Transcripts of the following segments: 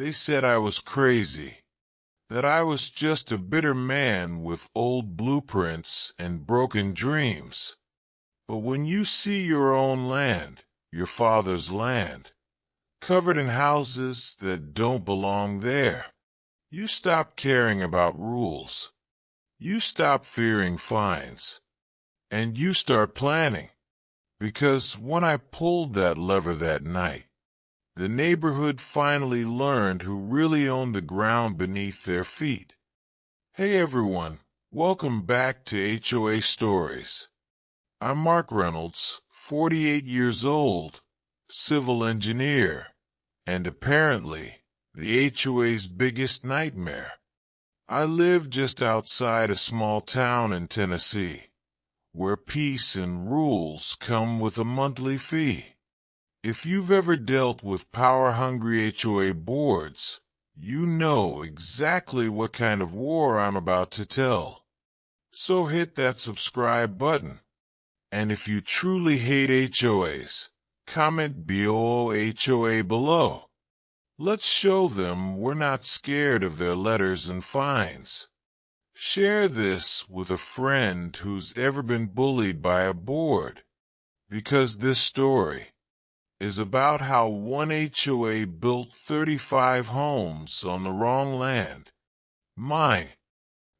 They said I was crazy, that I was just a bitter man with old blueprints and broken dreams. But when you see your own land, your father's land, covered in houses that don't belong there, you stop caring about rules. You stop fearing fines. And you start planning. Because when I pulled that lever that night, the neighborhood finally learned who really owned the ground beneath their feet. Hey everyone, welcome back to HOA Stories. I'm Mark Reynolds, 48 years old, civil engineer, and apparently the HOA's biggest nightmare. I live just outside a small town in Tennessee, where peace and rules come with a monthly fee. If you've ever dealt with power-hungry HOA boards, you know exactly what kind of war I'm about to tell. So hit that subscribe button. And if you truly hate HOAs, comment BOHOA below. Let's show them we're not scared of their letters and fines. Share this with a friend who's ever been bullied by a board, because this story is about how one HOA built 35 homes on the wrong land. Mine.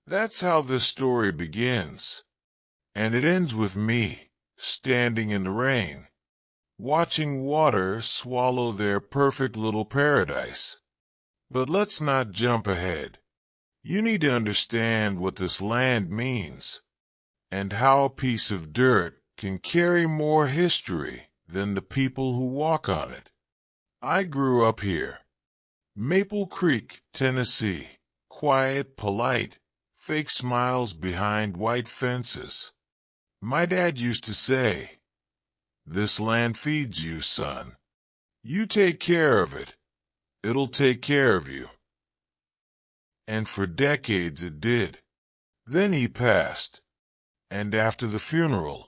That's how this story begins. And it ends with me, standing in the rain, watching water swallow their perfect little paradise. But let's not jump ahead. You need to understand what this land means, and how a piece of dirt can carry more history than the people who walk on it. I grew up here. Maple Creek, Tennessee. Quiet, polite, fake smiles behind white fences. My dad used to say, "This land feeds you, son. You take care of it. It'll take care of you." And for decades it did. Then he passed. And after the funeral,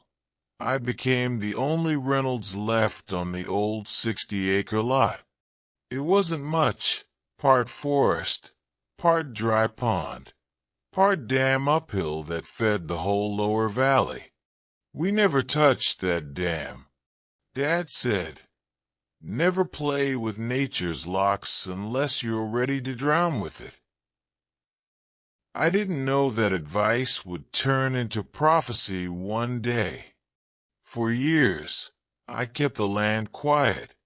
I became the only Reynolds left on the old 60-acre lot. It wasn't much, part forest, part dry pond, part dam uphill that fed the whole lower valley. We never touched that dam. Dad said, "Never play with nature's locks unless you're ready to drown with it." I didn't know that advice would turn into prophecy one day. For years, I kept the land quiet.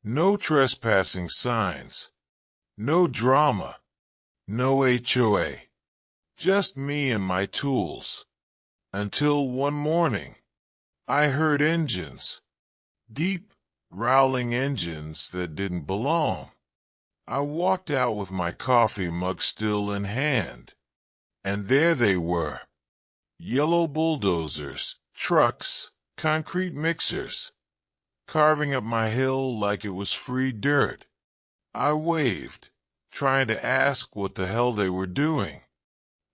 No trespassing signs. No drama. No HOA. Just me and my tools. Until one morning, I heard engines. Deep, growling engines that didn't belong. I walked out with my coffee mug still in hand. And there they were. Yellow bulldozers, trucks, concrete mixers, carving up my hill like it was free dirt. I waved, trying to ask what the hell they were doing.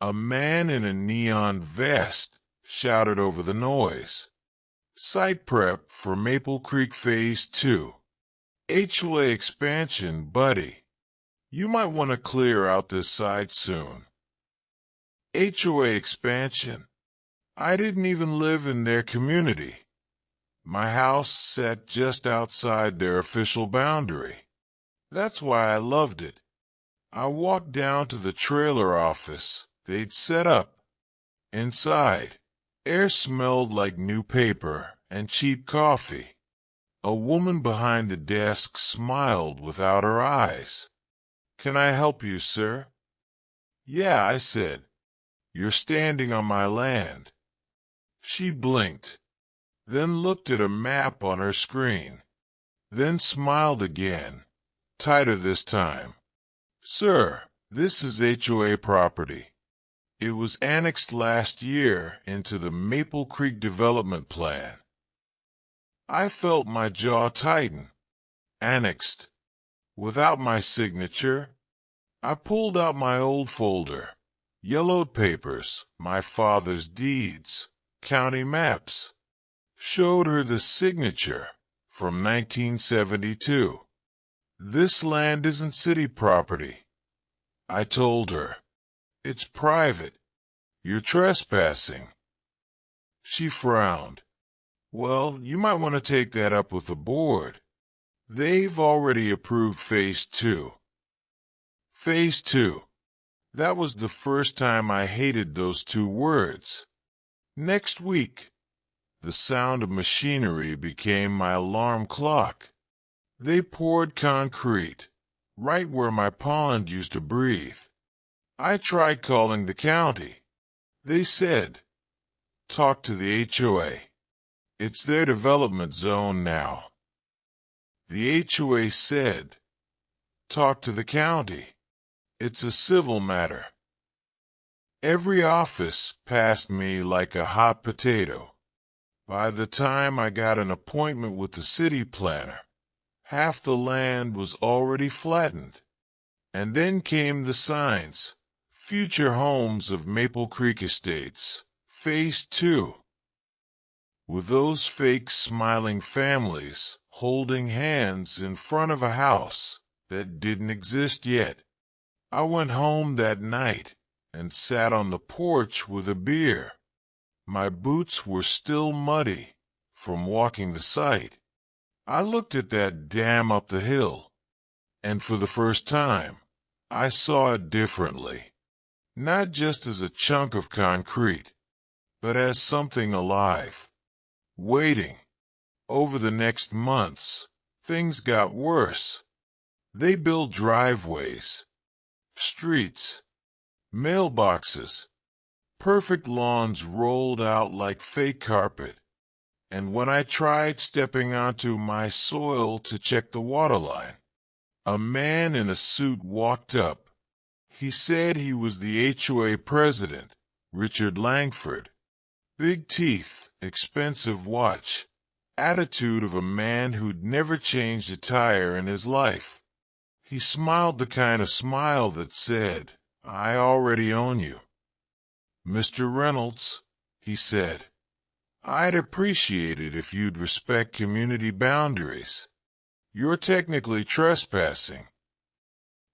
A man in a neon vest shouted over the noise, "Site prep for Maple Creek Phase 2. HOA expansion, buddy. You might want to clear out this site soon." HOA expansion. I didn't even live in their community. My house sat just outside their official boundary. That's why I loved it. I walked down to the trailer office they'd set up. Inside, air smelled like new paper and cheap coffee. A woman behind the desk smiled without her eyes. "Can I help you, sir?" "Yeah," I said. "You're standing on my land." She blinked, then looked at a map on her screen, then smiled again, tighter this time. "Sir, this is HOA property. It was annexed last year into the Maple Creek Development Plan." I felt my jaw tighten. Annexed. Without my signature. I pulled out my old folder. Yellowed papers, my father's deeds, county maps. Showed her the signature from 1972. "This land isn't city property," I told her. "It's private. You're trespassing." She frowned. "Well, you might want to take that up with the board. They've already approved Phase 2. Phase 2. That was the first time I hated those two words. Next week, the sound of machinery became my alarm clock. They poured concrete, right where my pond used to breathe. I tried calling the county. They said, "Talk to the HOA. It's their development zone now." The HOA said, "Talk to the county. It's a civil matter." Every office passed me like a hot potato. By the time I got an appointment with the city planner, half the land was already flattened. And then came the signs: "Future homes of Maple Creek Estates, Phase 2. With those fake smiling families holding hands in front of a house that didn't exist yet. I went home that night and sat on the porch with a beer. My boots were still muddy from walking the site. I looked at that dam up the hill, and for the first time, I saw it differently. Not just as a chunk of concrete, but as something alive, waiting. Over the next months, things got worse. They built driveways, streets, mailboxes. Perfect lawns rolled out like fake carpet. And when I tried stepping onto my soil to check the water line, a man in a suit walked up. He said he was the HOA president, Richard Langford. Big teeth, expensive watch, attitude of a man who'd never changed a tire in his life. He smiled the kind of smile that said, "I already own you." "Mr. Reynolds," he said, "I'd appreciate it if you'd respect community boundaries. You're technically trespassing."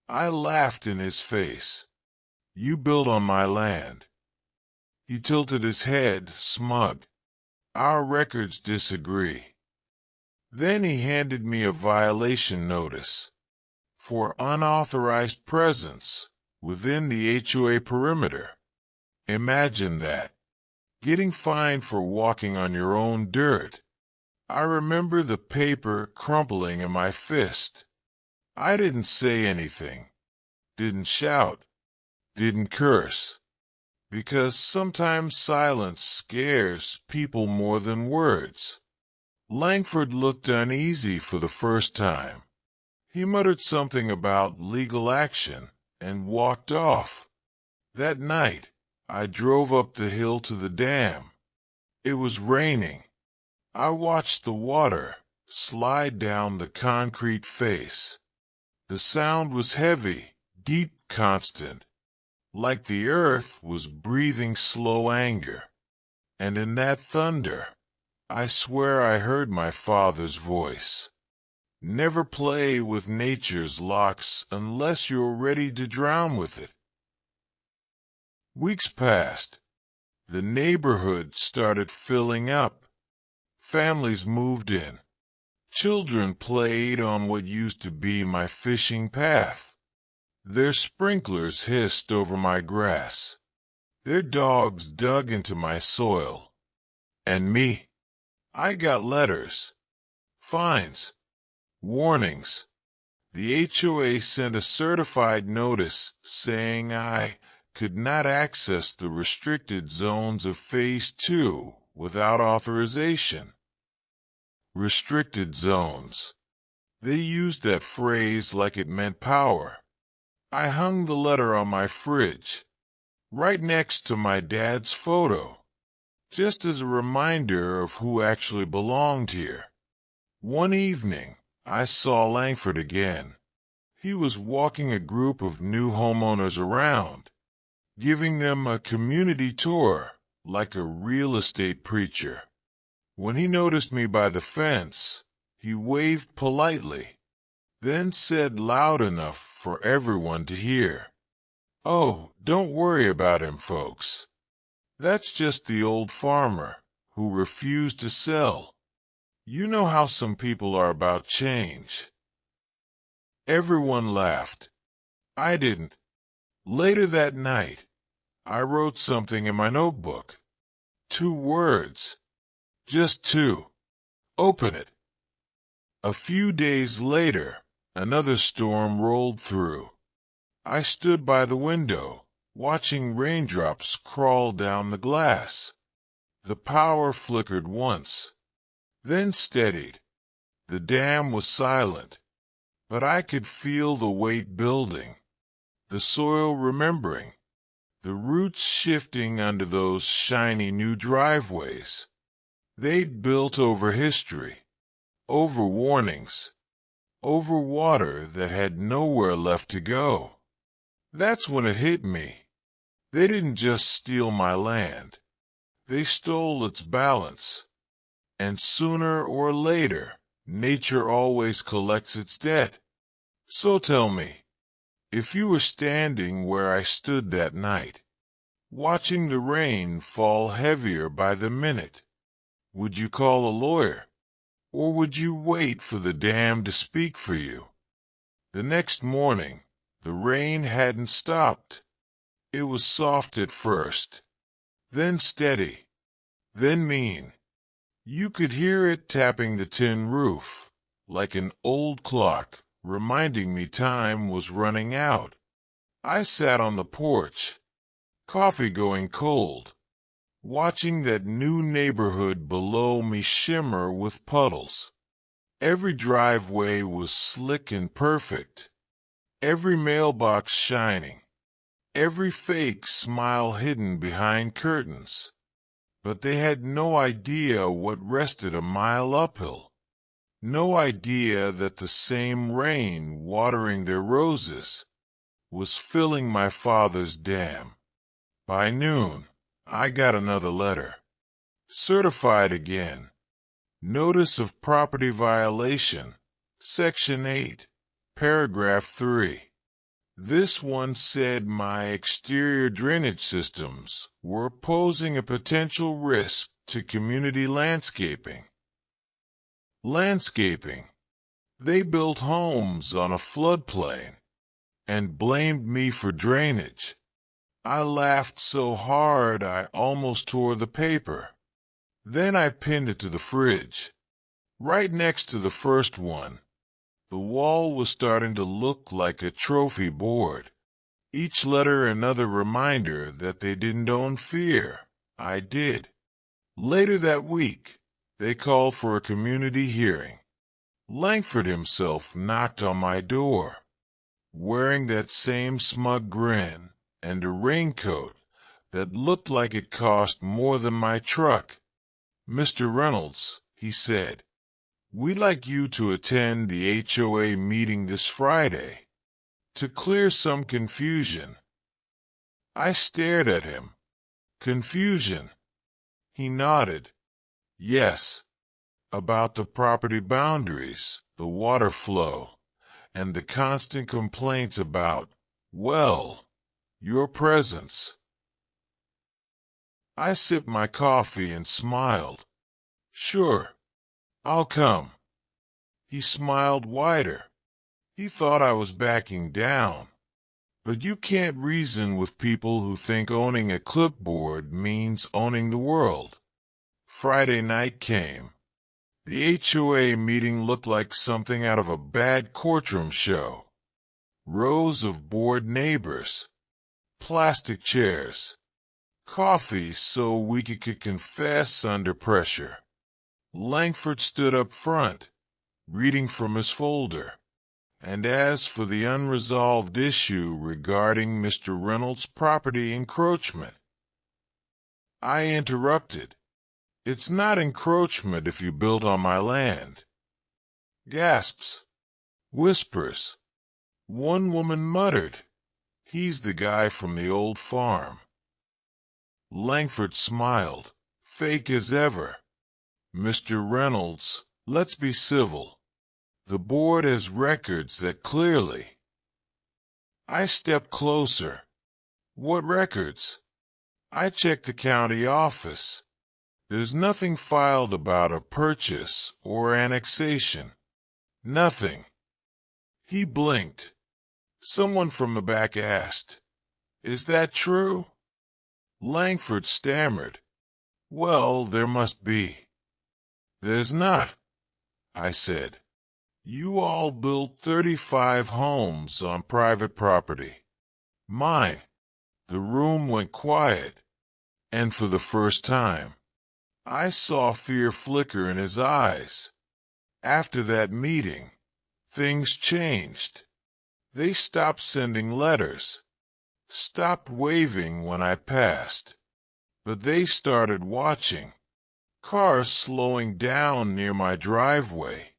I laughed in his face. "You built on my land." He tilted his head, smug. "Our records disagree." Then he handed me a violation notice for unauthorized presence within the HOA perimeter. Imagine that. Getting fined for walking on your own dirt. I remember the paper crumpling in my fist. I didn't say anything, didn't shout, didn't curse, because sometimes silence scares people more than words. Langford looked uneasy for the first time. He muttered something about legal action and walked off. That night, I drove up the hill to the dam. It was raining. I watched the water slide down the concrete face. The sound was heavy, deep, constant, like the earth was breathing slow anger. And in that thunder, I swear I heard my father's voice. Never play with nature's locks unless you're ready to drown with it. Weeks passed. The neighborhood started filling up. Families moved in. Children played on what used to be my fishing path. Their sprinklers hissed over my grass. Their dogs dug into my soil. And me, I got letters, fines, warnings. The HOA sent a certified notice saying I could not access the restricted zones of Phase 2 without authorization. Restricted zones. They used that phrase like it meant power. I hung the letter on my fridge, right next to my dad's photo, just as a reminder of who actually belonged here. One evening, I saw Langford again. He was walking a group of new homeowners around, giving them a community tour like a real estate preacher. When he noticed me by the fence, he waved politely. then said loud enough for everyone to hear, "Oh, don't worry about him, folks. That's just the old farmer who refused to sell. You know how some people are about change." Everyone laughed. I didn't. Later that night, I wrote something in my notebook. 2 words. Just 2. Open it. A few days later, another storm rolled through. I stood by the window, watching raindrops crawl down the glass. The power flickered once, then steadied. The dam was silent, but I could feel the weight building, the soil remembering, the roots shifting under those shiny new driveways. They'd built over history, over warnings, over water that had nowhere left to go. That's when it hit me. They didn't just steal my land. They stole its balance. And sooner or later, nature always collects its debt. So tell me, if you were standing where I stood that night, watching the rain fall heavier by the minute, would you call a lawyer? Or would you wait for the dam to speak for you? The next morning, the rain hadn't stopped. It was soft at first, then steady, then mean. You could hear it tapping the tin roof, like an old clock, reminding me time was running out. I sat on the porch, coffee going cold, watching that new neighborhood below me shimmer with puddles. Every driveway was slick and perfect, every mailbox shining, every fake smile hidden behind curtains. But they had no idea what rested a mile uphill. No idea that the same rain watering their roses was filling my father's dam. By noon, I got another letter. Certified again. Notice of property violation. Section 8, paragraph 3. This one said my exterior drainage systems were posing a potential risk to community landscaping. Landscaping. They built homes on a floodplain and blamed me for drainage. I laughed so hard I almost tore the paper. Then I pinned it to the fridge, right next to the first one. The wall was starting to look like a trophy board. Each letter another reminder that they didn't own fear. I did. Later that week, they called for a community hearing. Langford himself knocked on my door, wearing that same smug grin and a raincoat that looked like it cost more than my truck. "Mr. Reynolds," he said, "we'd like you to attend the HOA meeting this Friday to clear some confusion." I stared at him. Confusion? He nodded. Yes, about the property boundaries, the water flow, and the constant complaints about, well, your presence. I sipped my coffee and smiled. "Sure, I'll come." He smiled wider. He thought I was backing down. But you can't reason with people who think owning a clipboard means owning the world. Friday night came. The HOA meeting looked like something out of a bad courtroom show. Rows of bored neighbors, plastic chairs, coffee so we could confess under pressure. Langford stood up front, reading from his folder. And as for the unresolved issue regarding Mr. Reynolds' property encroachment, I interrupted. "It's not encroachment if you built on my land." Gasps. Whispers. One woman muttered, "He's the guy from the old farm." Langford smiled, fake as ever. "Mr. Reynolds, let's be civil. The board has records that clearly. I stepped closer. What records? I checked the county office. There's nothing filed about a purchase or annexation. Nothing. He blinked. Someone from the back asked, "Is that true?" Langford stammered, "Well, there must be." "There's not," I said. "You all built 35 homes on private property. Mine." The room went quiet, and for the first time, I saw fear flicker in his eyes. After that meeting, things changed. They stopped sending letters, stopped waving when I passed, but they started watching. Cars slowing down near my driveway,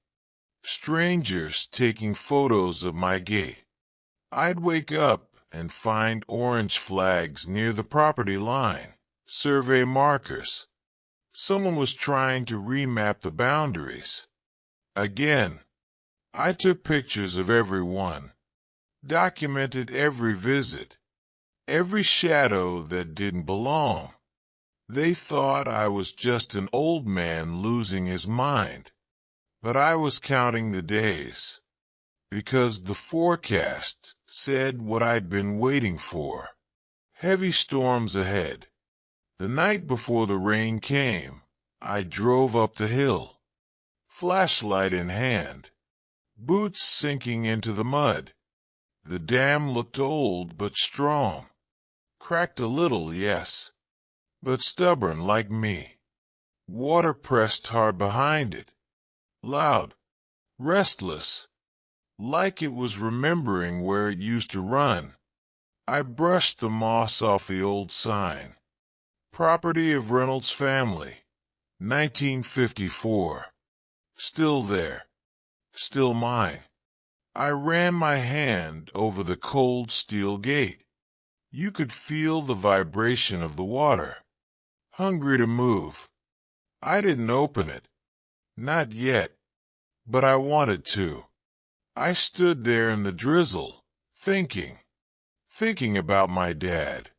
strangers taking photos of my gate. I'd wake up and find orange flags near the property line, survey markers. Someone was trying to remap the boundaries. Again, I took pictures of everyone, documented every visit, every shadow that didn't belong. They thought I was just an old man losing his mind, but I was counting the days, because the forecast said what I'd been waiting for. Heavy storms ahead. The night before the rain came, I drove up the hill, flashlight in hand, boots sinking into the mud. The dam looked old but strong. Cracked a little, yes, but stubborn like me. Water pressed hard behind it, loud, restless, like it was remembering where it used to run. I brushed the moss off the old sign. Property of Reynolds family, 1954. Still there. Still mine. I ran my hand over the cold steel gate. You could feel the vibration of the water. Hungry to move. I didn't open it. Not yet. But I wanted to. I stood there in the drizzle, thinking about my dad,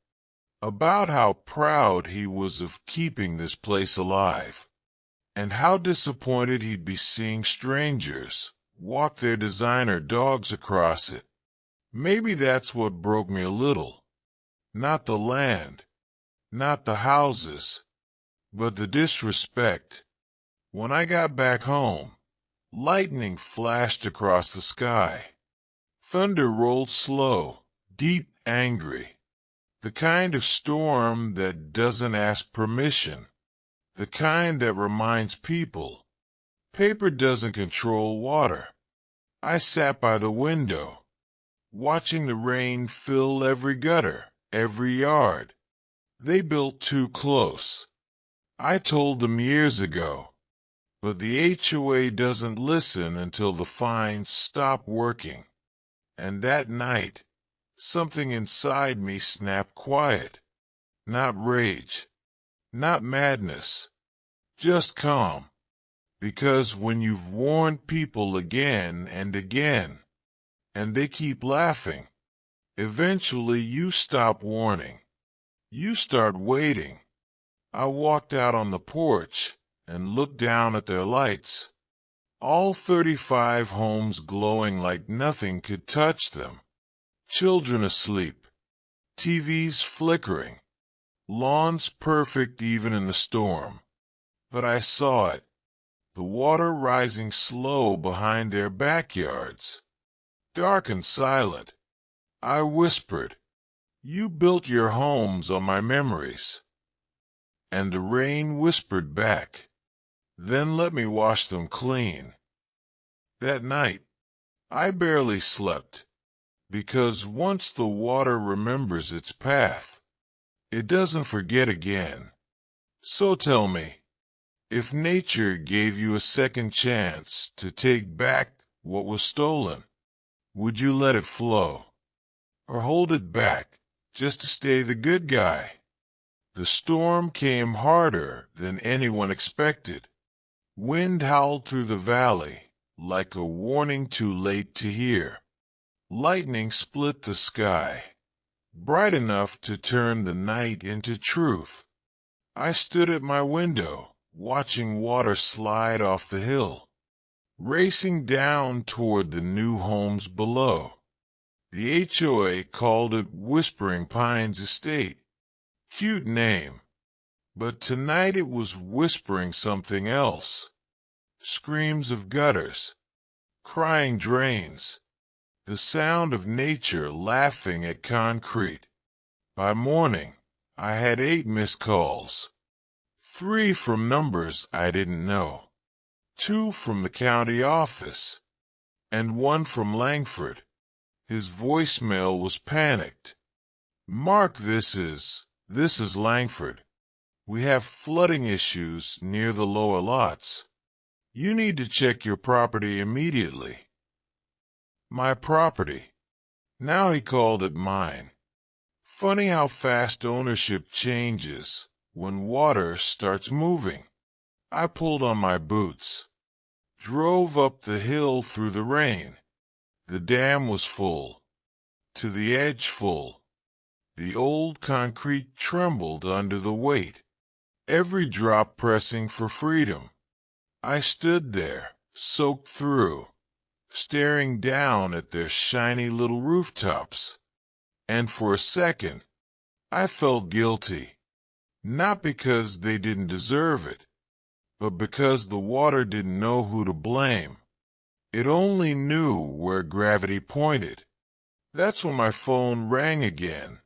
about how proud he was of keeping this place alive, and how disappointed he'd be seeing strangers walk their designer dogs across it. Maybe that's what broke me a little. Not the land, not the houses, but the disrespect. When I got back home, lightning flashed across the sky. Thunder rolled slow, deep, angry. The kind of storm that doesn't ask permission. The kind that reminds people paper doesn't control water. I sat by the window, watching the rain fill every gutter, every yard. They built too close. I told them years ago. But the HOA doesn't listen until the fines stop working. And that night, something inside me snapped quiet. Not rage, not madness, just calm. Because when you've warned people again and again, and they keep laughing, eventually you stop warning. You start waiting. I walked out on the porch and looked down at their lights. All 35 homes glowing like nothing could touch them. Children asleep. TVs flickering. Lawns perfect even in the storm. But I saw it. The water rising slow behind their backyards. Dark and silent. I whispered, "You built your homes on my memories." And the rain whispered back, "Then let me wash them clean." That night, I barely slept, because once the water remembers its path, it doesn't forget again. So tell me, if nature gave you a second chance to take back what was stolen, would you let it flow? Or hold it back, just to stay the good guy? The storm came harder than anyone expected. Wind howled through the valley, like a warning too late to hear. Lightning split the sky, bright enough to turn the night into truth. I stood at my window, watching water slide off the hill, racing down toward the new homes below. The HOA called it Whispering Pines Estate. Cute name. But tonight it was whispering something else. Screams of gutters, crying drains, the sound of nature laughing at concrete. By morning, I had 8 missed calls. 3 from numbers I didn't know, 2 from the county office, and 1 from Langford. His voicemail was panicked. "Mark, this is Langford. We have flooding issues near the lower lots. You need to check your property immediately." My property. Now he called it mine. Funny how fast ownership changes when water starts moving. I pulled on my boots, drove up the hill through the rain. The dam was full, to the edge full. The old concrete trembled under the weight, every drop pressing for freedom. I stood there, soaked through, staring down at their shiny little rooftops. And for a second, I felt guilty. Not because they didn't deserve it, but because the water didn't know who to blame. It only knew where gravity pointed. That's when my phone rang again.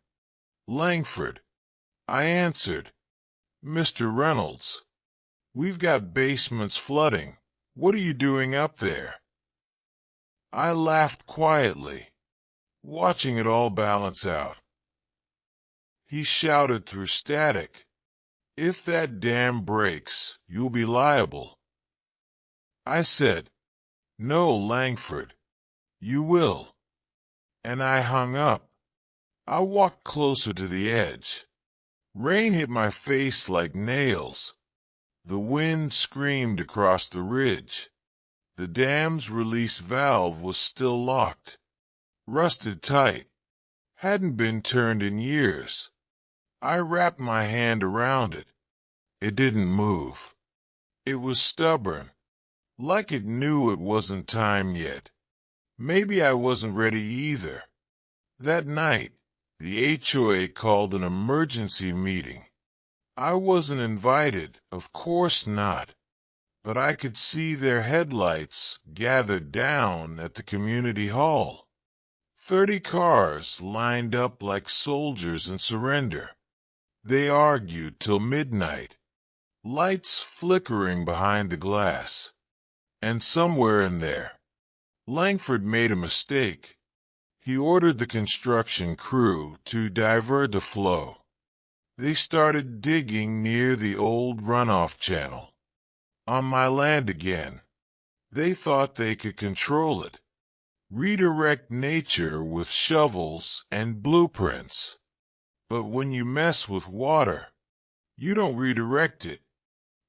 "Langford." I answered. "Mr. Reynolds, we've got basements flooding. What are you doing up there?" I laughed quietly, watching it all balance out. He shouted through static, "If that dam breaks, you'll be liable." I said, "No, Langford, you will." And I hung up. I walked closer to the edge. Rain hit my face like nails. The wind screamed across the ridge. The dam's release valve was still locked, rusted tight, hadn't been turned in years. I wrapped my hand around it. It didn't move. It was stubborn, like it knew it wasn't time yet. Maybe I wasn't ready either. That night, the HOA called an emergency meeting. I wasn't invited, of course not, but I could see their headlights gathered down at the community hall. 30 cars lined up like soldiers in surrender. They argued till midnight, lights flickering behind the glass. And somewhere in there, Langford made a mistake. He ordered the construction crew to divert the flow. They started digging near the old runoff channel. On my land again. They thought they could control it, redirect nature with shovels and blueprints. But when you mess with water, you don't redirect it.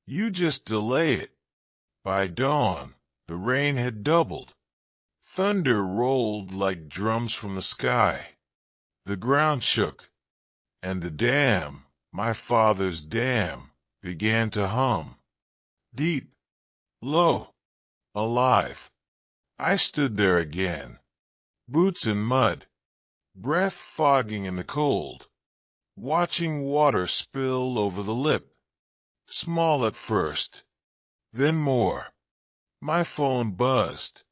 You just delay it. By dawn, the rain had doubled. Thunder rolled like drums from the sky. The ground shook, and the dam, my father's dam, began to hum. Deep, low, alive. I stood there again, boots in mud, breath fogging in the cold, watching water spill over the lip. Small at first, then more. My phone buzzed.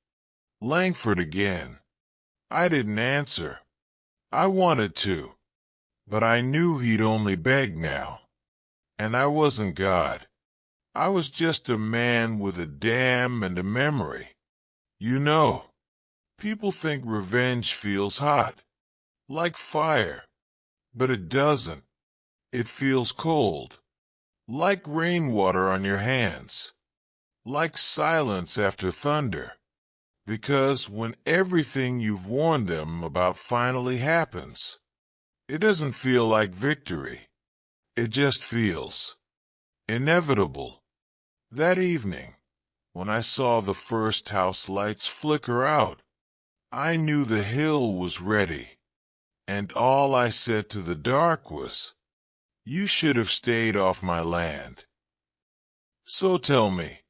Langford again. I didn't answer. I wanted to, but I knew he'd only beg now. And I wasn't God. I was just a man with a dam and a memory. You know, people think revenge feels hot, like fire, but it doesn't. It feels cold, like rainwater on your hands, like silence after thunder. Because when everything you've warned them about finally happens, it doesn't feel like victory. It just feels inevitable. That evening, When I saw the first house lights flicker out, I knew the hill was ready. And all I said to the dark was, "You should have stayed off my land." So tell me,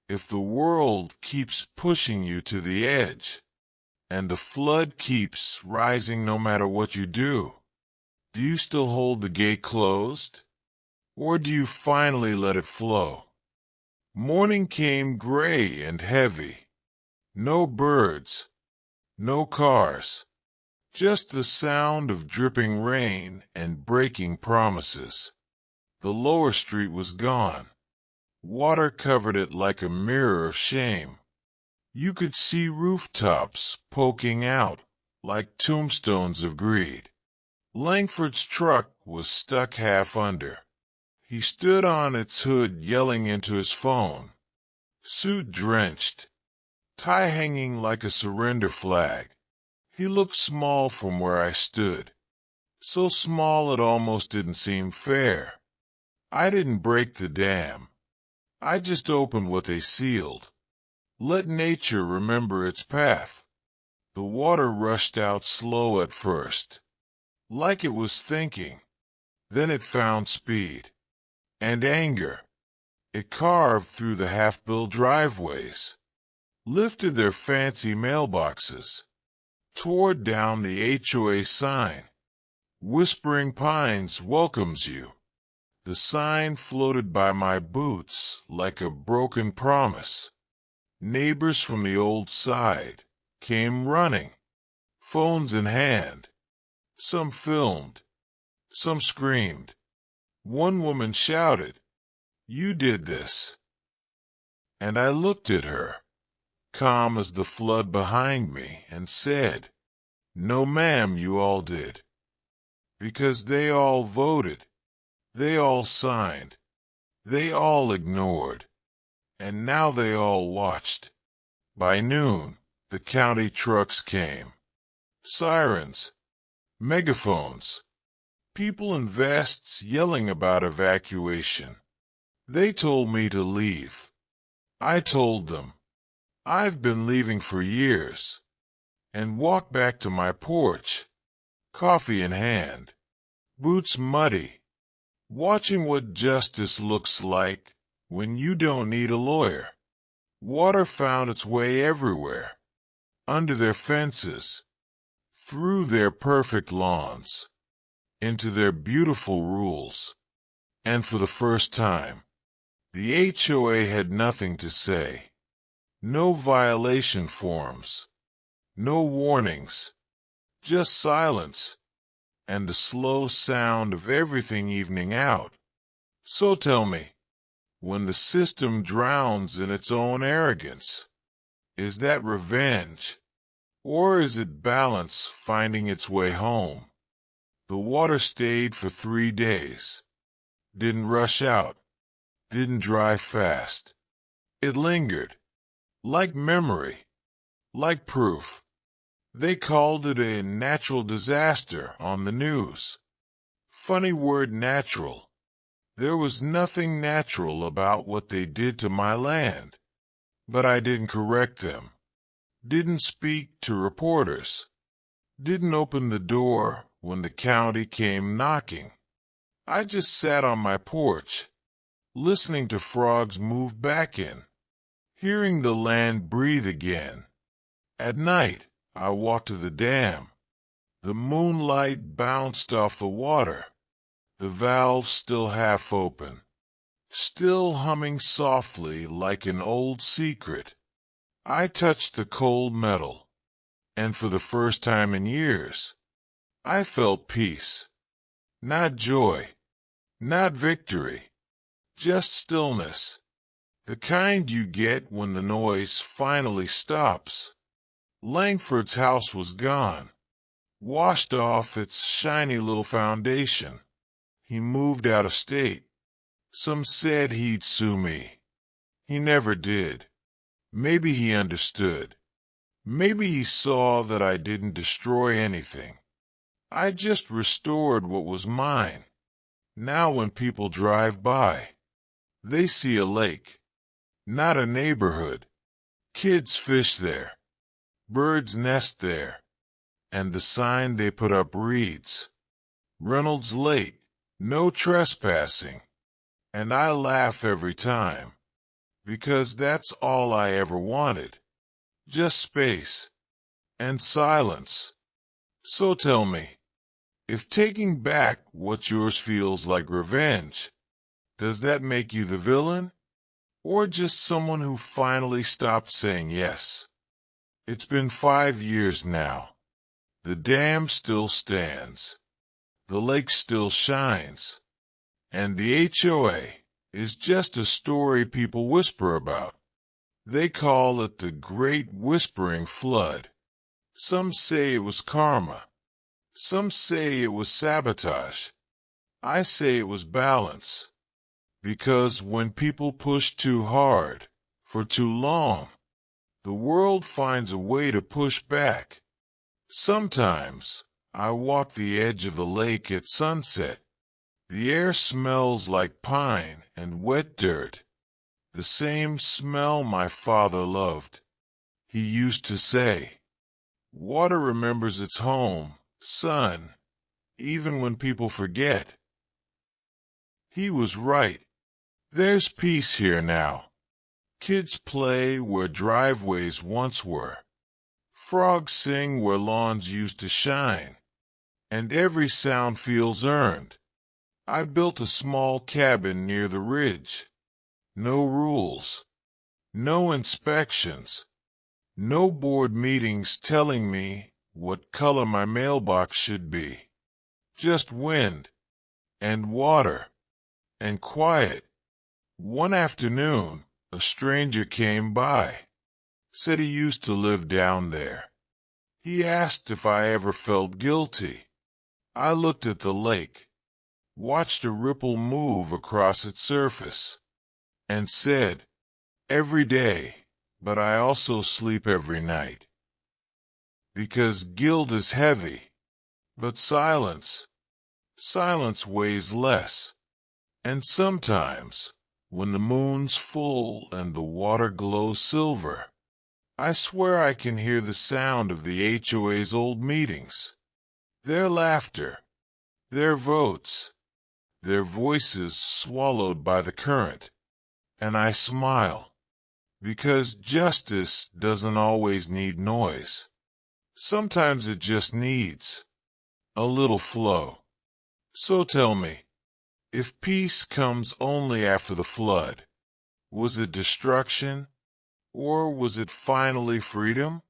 if the world keeps pushing you to the edge, and the flood keeps rising no matter what you do you still hold the gate closed? Or do you finally let it flow? Morning came gray and heavy. No birds, no cars, just the sound of dripping rain and breaking promises. The lower street was gone. Water covered it like a mirror of shame. You could see rooftops poking out like tombstones of greed. Langford's truck was stuck half under. He stood on its hood yelling into his phone. Suit drenched, tie hanging like a surrender flag. He looked small from where I stood. So small it almost didn't seem fair. I didn't break the dam. I just opened what they sealed. Let nature remember its path. The water rushed out slow at first, like it was thinking. Then it found speed and anger. It carved through the half-built driveways, lifted their fancy mailboxes, tore down the HOA sign. Whispering Pines welcomes you. The sign floated by my boots like a broken promise. Neighbors from the old side came running, phones in hand. Some filmed, some screamed. One woman shouted, "You did this." And I looked at her, calm as the flood behind me, and said, "No, ma'am, you all did. Because they all voted, they all signed, they all ignored, and now they all watched." By noon, the county trucks came. Sirens, megaphones, people in vests yelling about evacuation. They told me to leave. I told them, "I've been leaving for years," and walked back to my porch, coffee in hand, boots muddy, watching what justice looks like when you don't need a lawyer. Water found its way everywhere, under their fences, through their perfect lawns, into their beautiful rules. And for the first time, the HOA had nothing to say. No violation forms, no warnings, just silence, and the slow sound of everything evening out. So tell me, when the system drowns in its own arrogance, is that revenge, or is it balance finding its way home? The water stayed for 3 days, didn't rush out, didn't dry fast. It lingered, like memory, like proof. They called it a natural disaster on the news. Funny word, natural. There was nothing natural about what they did to my land. But I didn't correct them, didn't speak to reporters, didn't open the door when the county came knocking. I just sat on my porch, listening to frogs move back in, hearing the land breathe again. At night, I walked to the dam. The moonlight bounced off the water, the valve still half open, still humming softly like an old secret. I touched the cold metal, and for the first time in years, I felt peace. Not joy, not victory, just stillness. The kind you get when the noise finally stops. Langford's house was gone, washed off its shiny little foundation. He moved out of state. Some said he'd sue me. He never did. Maybe he understood. Maybe he saw that I didn't destroy anything. I just restored what was mine. Now when people drive by, they see a lake, not a neighborhood. Kids fish there, birds nest there, and the sign they put up reads, "Reynolds Lake, no trespassing." And I laugh every time, because that's all I ever wanted. Just space and silence. So tell me, if taking back what's yours feels like revenge, does that make you the villain? Or just someone who finally stopped saying yes? It's been 5 years now. The dam still stands. The lake still shines. And the HOA is just a story people whisper about. They call it the Great Whispering Flood. Some say it was karma. Some say it was sabotage. I say it was balance. Because when people push too hard, for too long, the world finds a way to push back. Sometimes I walk the edge of the lake at sunset. The air smells like pine and wet dirt, the same smell my father loved. He used to say, "Water remembers its home, son, even when people forget." He was right. There's peace here now. Kids play where driveways once were. Frogs sing where lawns used to shine. And every sound feels earned. I built a small cabin near the ridge. No rules. No inspections. No board meetings telling me what color my mailbox should be. Just wind and water and quiet. One afternoon, a stranger came by, said he used to live down there. He asked if I ever felt guilty. I looked at the lake, watched a ripple move across its surface, and said, "Every day, but I also sleep every night." Because guilt is heavy, but silence weighs less. And sometimes, when the moon's full and the water glows silver, I swear I can hear the sound of the HOA's old meetings. Their laughter, their votes, their voices swallowed by the current. And I smile, because justice doesn't always need noise. Sometimes it just needs a little flow. So tell me, if peace comes only after the flood, was it destruction, or was it finally freedom?